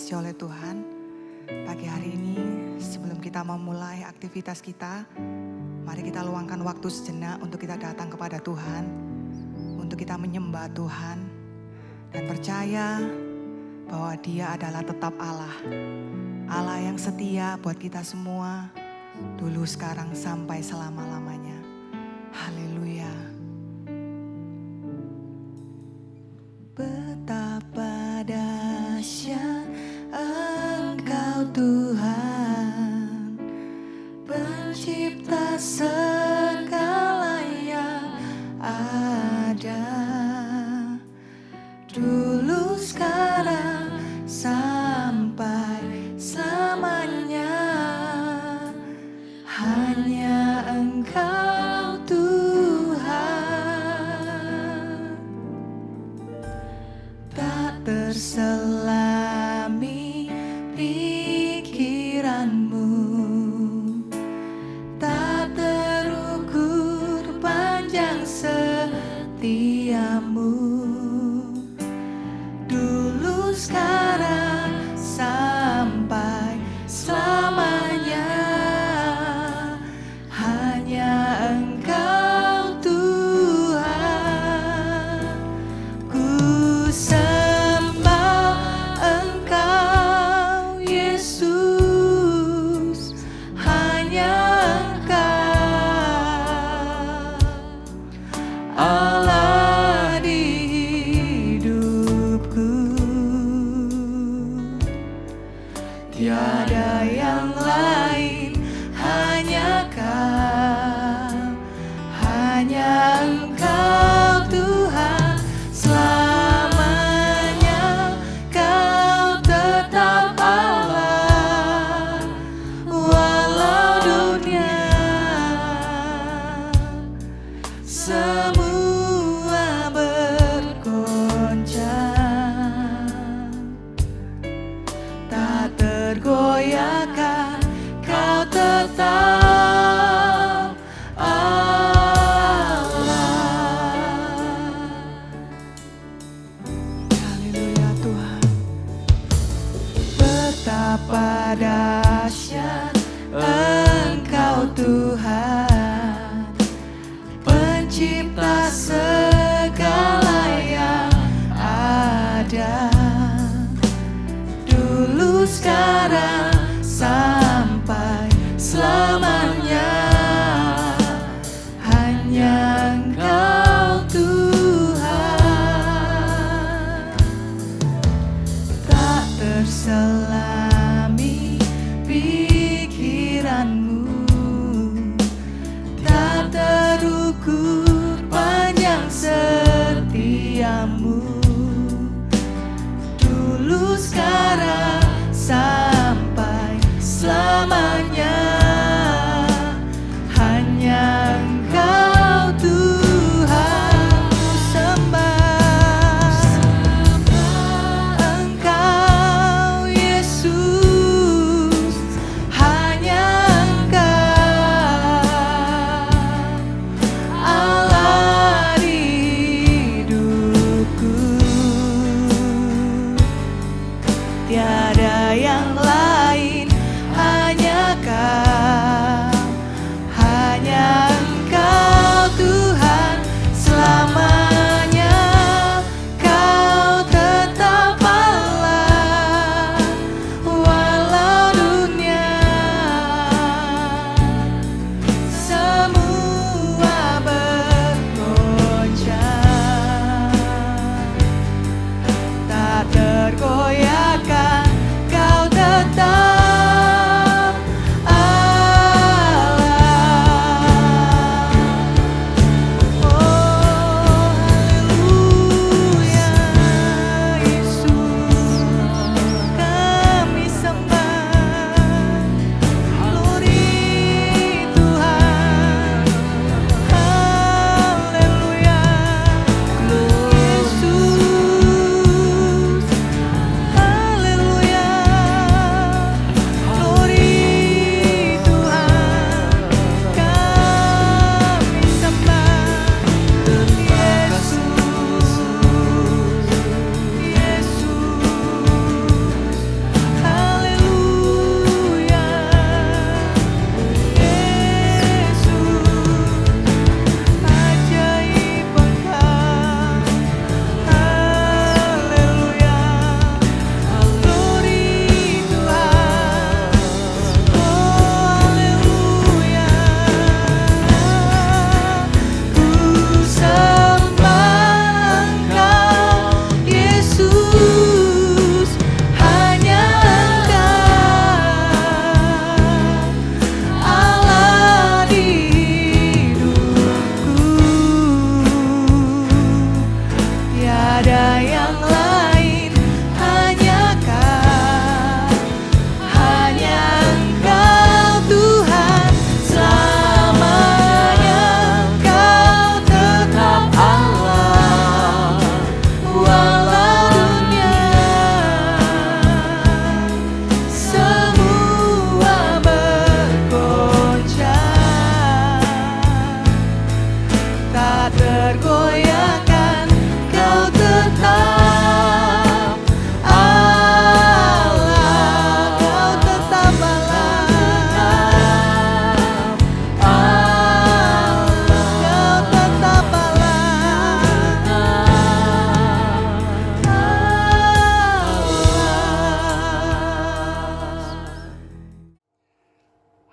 dikasihi oleh Tuhan, pagi hari ini sebelum kita memulai aktivitas kita, mari kita luangkan waktu sejenak untuk kita datang kepada Tuhan, untuk kita menyembah Tuhan dan percaya bahwa Dia adalah tetap Allah. Allah yang setia buat kita semua, dulu, sekarang, sampai selama-lamanya. Haleluya. Betapa dahsyat Engkau Tuhan, pencipta segala yang ada, dulu, sekarang, sampai selamanya. Hanya Engkau Tuhan, tak terselami pikiranmu, tak terukur panjang setiamu, dulu, sekarang, sampai selamanya. Hanya Engkau Tuhan, ku sembah Engkau Yesus, hanya Engkau Allah di hidupku, tiada yang lain, hanya Kau, hanya Engkau Tuhan, selamanya Kau tetap Allah, walau dunia semua bergoncang, tak tergoyahkan, Kau tetap Allah. Haleluya Tuhan. Betapa dahsyat Engkau Tuhan, pencipta segala yang ada, dulu, sekarang, sampai selamanya. Hanya Engkau Tuhan, tak terselami pikiranmu, tak terukur panjang setiamu, dulu, sekarang, sampai selamanya. Hanya Engkau Tuhan, ku sembah Engkau Yesus, hanya Engkau Allah di hidupku, tiada yang lain, hanya Kau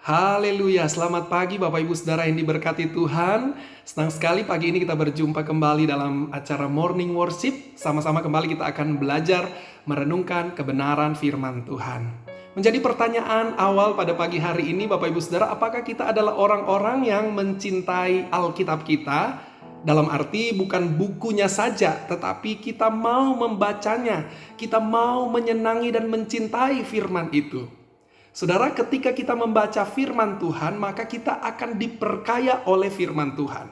Haleluya, selamat pagi Bapak Ibu Saudara yang diberkati Tuhan. Senang sekali pagi ini kita berjumpa kembali dalam acara Morning Worship. Sama-sama kembali kita akan belajar merenungkan kebenaran firman Tuhan. Menjadi pertanyaan awal pada pagi hari ini Bapak Ibu Saudara, apakah kita adalah orang-orang yang mencintai Alkitab kita? Dalam arti bukan bukunya saja, tetapi kita mau membacanya, kita mau menyenangi dan mencintai firman itu. Saudara, ketika kita membaca firman Tuhan, maka kita akan diperkaya oleh firman Tuhan.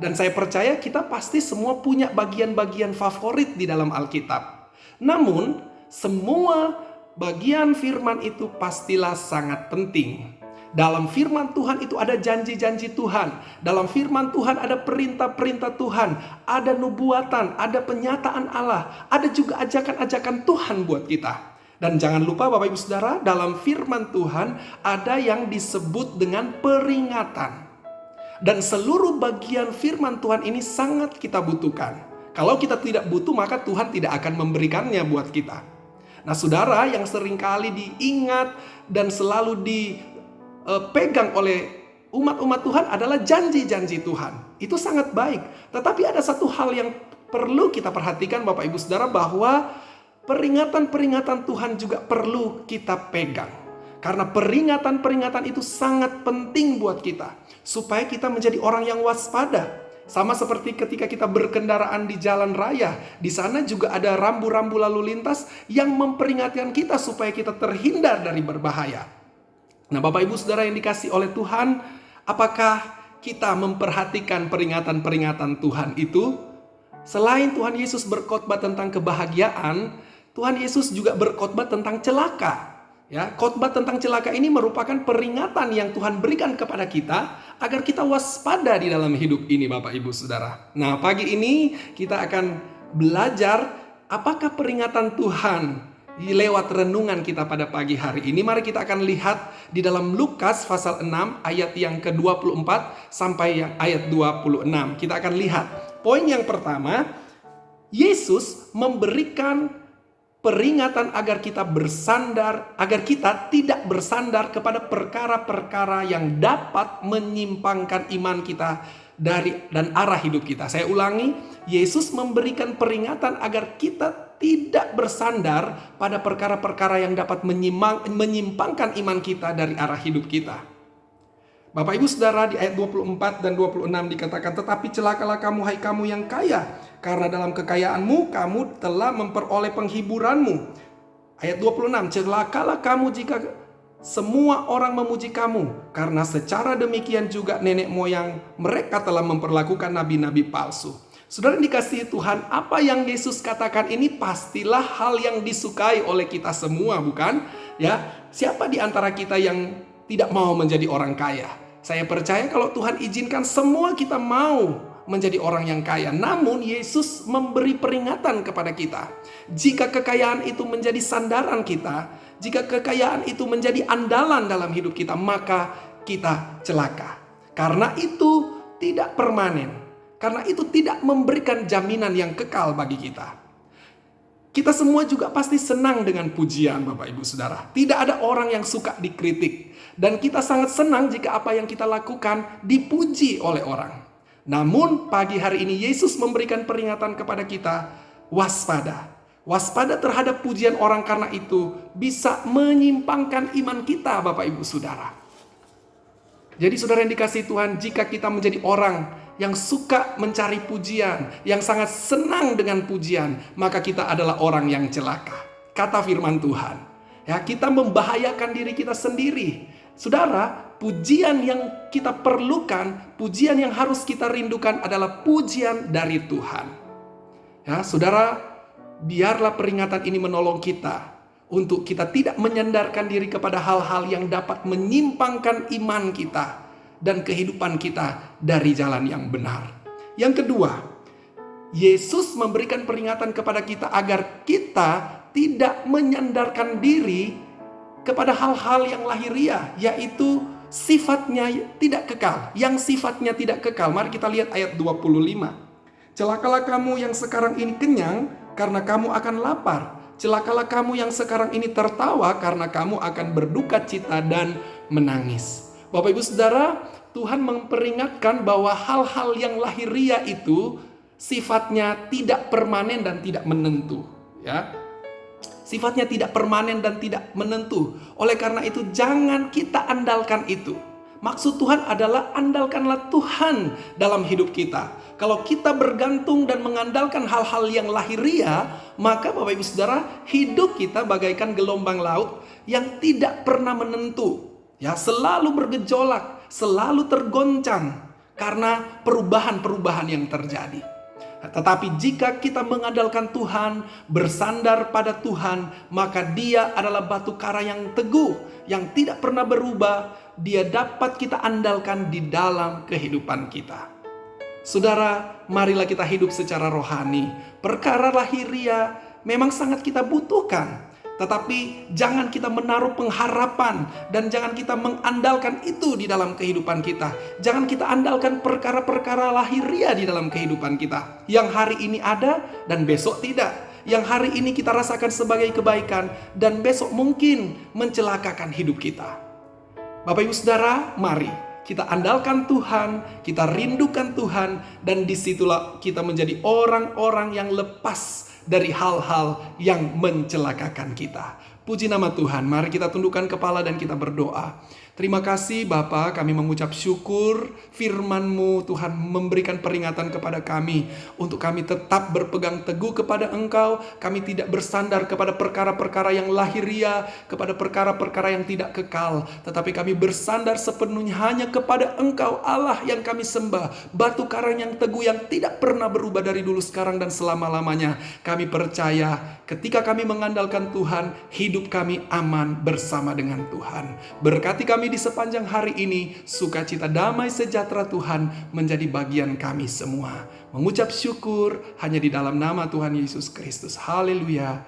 Dan saya percaya kita pasti semua punya bagian-bagian favorit di dalam Alkitab. Namun, semua bagian firman itu pastilah sangat penting. Dalam firman Tuhan itu ada janji-janji Tuhan. Dalam firman Tuhan ada perintah-perintah Tuhan. Ada nubuatan, ada penyataan Allah. Ada juga ajakan-ajakan Tuhan buat kita. Dan jangan lupa Bapak Ibu Saudara, dalam firman Tuhan ada yang disebut dengan peringatan. Dan seluruh bagian firman Tuhan ini sangat kita butuhkan. Kalau kita tidak butuh, maka Tuhan tidak akan memberikannya buat kita. Nah saudara, yang seringkali diingat dan selalu dipegang oleh umat-umat Tuhan adalah janji-janji Tuhan. Itu sangat baik. Tetapi ada satu hal yang perlu kita perhatikan Bapak Ibu Saudara, bahwa peringatan-peringatan Tuhan juga perlu kita pegang. Karena peringatan-peringatan itu sangat penting buat kita. Supaya kita menjadi orang yang waspada. Sama seperti ketika kita berkendaraan di jalan raya. Di sana juga ada rambu-rambu lalu lintas yang memperingatkan kita supaya kita terhindar dari berbahaya. Nah Bapak Ibu Saudara yang dikasih oleh Tuhan, apakah kita memperhatikan peringatan-peringatan Tuhan itu? Selain Tuhan Yesus berkhotbah tentang kebahagiaan, Tuhan Yesus juga berkhotbah tentang celaka. Ya, khotbah tentang celaka ini merupakan peringatan yang Tuhan berikan kepada kita agar kita waspada di dalam hidup ini Bapak Ibu Saudara. Nah, pagi ini kita akan belajar apakah peringatan Tuhan lewat renungan kita pada pagi hari ini. Mari kita akan lihat di dalam Lukas pasal 6 ayat yang ke-24 sampai yang ayat 26. Kita akan lihat. Poin yang pertama, Yesus memberikan peringatan agar kita bersandar, agar kita tidak bersandar kepada perkara-perkara yang dapat menyimpangkan iman kita dari dan arah hidup kita. Saya ulangi, Yesus memberikan peringatan agar kita tidak bersandar pada perkara-perkara yang dapat menyimpangkan iman kita dari arah hidup kita. Bapak Ibu Saudara, di ayat 24 dan 26 dikatakan, tetapi celakalah kamu, hai kamu yang kaya, karena dalam kekayaanmu kamu telah memperoleh penghiburanmu. Ayat 26, celakalah kamu jika semua orang memuji kamu, karena secara demikian juga nenek moyang mereka telah memperlakukan nabi-nabi palsu. Saudara dikasihi Tuhan, apa yang Yesus katakan ini pastilah hal yang disukai oleh kita semua, bukan? Ya, siapa di antara kita yang tidak mau menjadi orang kaya? Saya percaya kalau Tuhan izinkan semua kita mau menjadi orang yang kaya. Namun Yesus memberi peringatan kepada kita. Jika kekayaan itu menjadi sandaran kita, jika kekayaan itu menjadi andalan dalam hidup kita, maka kita celaka. Karena itu tidak permanen. Karena itu tidak memberikan jaminan yang kekal bagi kita. Kita semua juga pasti senang dengan pujian Bapak Ibu Saudara. Tidak ada orang yang suka dikritik. Dan kita sangat senang jika apa yang kita lakukan dipuji oleh orang. Namun pagi hari ini Yesus memberikan peringatan kepada kita, waspada. Waspada terhadap pujian orang, karena itu bisa menyimpangkan iman kita Bapak Ibu Saudara. Jadi saudara yang dikasihi Tuhan, jika kita menjadi orang yang suka mencari pujian, yang sangat senang dengan pujian, maka kita adalah orang yang celaka. Kata firman Tuhan, ya, kita membahayakan diri kita sendiri. Saudara, pujian yang kita perlukan, pujian yang harus kita rindukan adalah pujian dari Tuhan. Ya, saudara, biarlah peringatan ini menolong kita untuk kita tidak menyandarkan diri kepada hal-hal yang dapat menyimpangkan iman kita dan kehidupan kita dari jalan yang benar. Yang kedua, Yesus memberikan peringatan kepada kita agar kita tidak menyandarkan diri kepada hal-hal yang lahiriah, yaitu sifatnya tidak kekal, yang sifatnya tidak kekal. Mari kita lihat ayat 25. Celakalah kamu yang sekarang ini kenyang, karena kamu akan lapar. Celakalah kamu yang sekarang ini tertawa, karena kamu akan berduka cita dan menangis. Bapak Ibu Saudara, Tuhan memperingatkan bahwa hal-hal yang lahiriah itu sifatnya tidak permanen dan tidak menentu, ya. Sifatnya tidak permanen dan tidak menentu. Oleh karena itu jangan kita andalkan itu. Maksud Tuhan adalah andalkanlah Tuhan dalam hidup kita. Kalau kita bergantung dan mengandalkan hal-hal yang lahiriah, maka Bapak Ibu Saudara, hidup kita bagaikan gelombang laut yang tidak pernah menentu. Ya, selalu bergejolak, selalu tergoncang karena perubahan-perubahan yang terjadi. Tetapi jika kita mengandalkan Tuhan, bersandar pada Tuhan, maka Dia adalah batu karang yang teguh, yang tidak pernah berubah. Dia dapat kita andalkan di dalam kehidupan kita. Saudara, marilah kita hidup secara rohani. Perkara lahiriah memang sangat kita butuhkan. Tetapi jangan kita menaruh pengharapan dan jangan kita mengandalkan itu di dalam kehidupan kita. Jangan kita andalkan perkara-perkara lahiriah di dalam kehidupan kita. Yang hari ini ada dan besok tidak. Yang hari ini kita rasakan sebagai kebaikan dan besok mungkin mencelakakan hidup kita. Bapak Ibu Saudara, mari kita andalkan Tuhan, kita rindukan Tuhan, dan disitulah kita menjadi orang-orang yang lepas dari hal-hal yang mencelakakan kita. Puji nama Tuhan, mari kita tundukkan kepala dan kita berdoa. Terima kasih Bapa, kami mengucap syukur firman-Mu Tuhan memberikan peringatan kepada kami untuk kami tetap berpegang teguh kepada Engkau. Kami tidak bersandar kepada perkara-perkara yang lahiriah, kepada perkara-perkara yang tidak kekal, tetapi kami bersandar sepenuhnya hanya kepada Engkau Allah yang kami sembah, batu karang yang teguh yang tidak pernah berubah dari dulu, sekarang, dan selama-lamanya. Kami percaya ketika kami mengandalkan Tuhan, hidup kami aman bersama dengan Tuhan. Berkati kami di sepanjang hari ini, sukacita, damai, sejahtera Tuhan menjadi bagian kami semua. Mengucap syukur hanya di dalam nama Tuhan Yesus Kristus. Haleluya.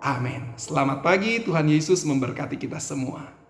Amin. Selamat pagi, Tuhan Yesus memberkati kita semua.